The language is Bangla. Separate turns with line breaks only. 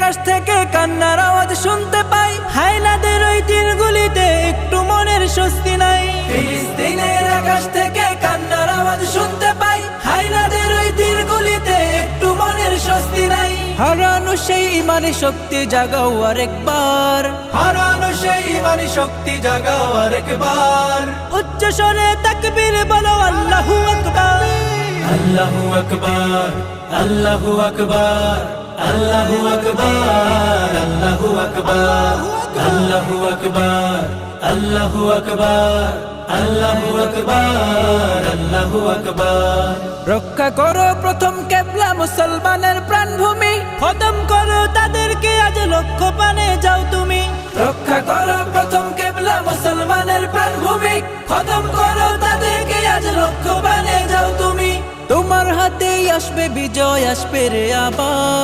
আকাশ থেকে কান্নার আওয়াজ শুনতে পাই, হায়নাদের ওই তীরগুলিতে একটু মনের স্বস্তি নাই। ফিলিস্তিনের আকাশ থেকে কান্নার আওয়াজ শুনতে পাই, হায়নাদের ওই তীরগুলিতে একটু মনের স্বস্তি নাই। হারানো সেই ইমানি শক্তি জাগাও আরেকবার, হারানো সেই ইমানি শক্তি জাগাও আরেকবার। উচ্চ স্বরে তাকবীর বলো আল্লাহু আকবার, আল্লাহু আকবার, আল্লাহু আকবার, আল্লাহু আকবার, আল্লাহু আকবার, আল্লাহু আকবার, আল্লাহু আকবার, আল্লাহু আকবার, আল্লাহু আকবার। রক্ষা করো প্রথম কেবলা মুসলমানের প্রাণভূমি, খতম করো তাদেরকে আজ লক্ষ্য পানে যাও তুমি। রক্ষা করো প্রথম কেবলা মুসলমানের প্রাণভূমি, খতম করো তাদেরকে আজ লক্ষ্য পানে যাও তুমি। তোমার হাতেই আসবে বিজয়, আসবে রে আবার।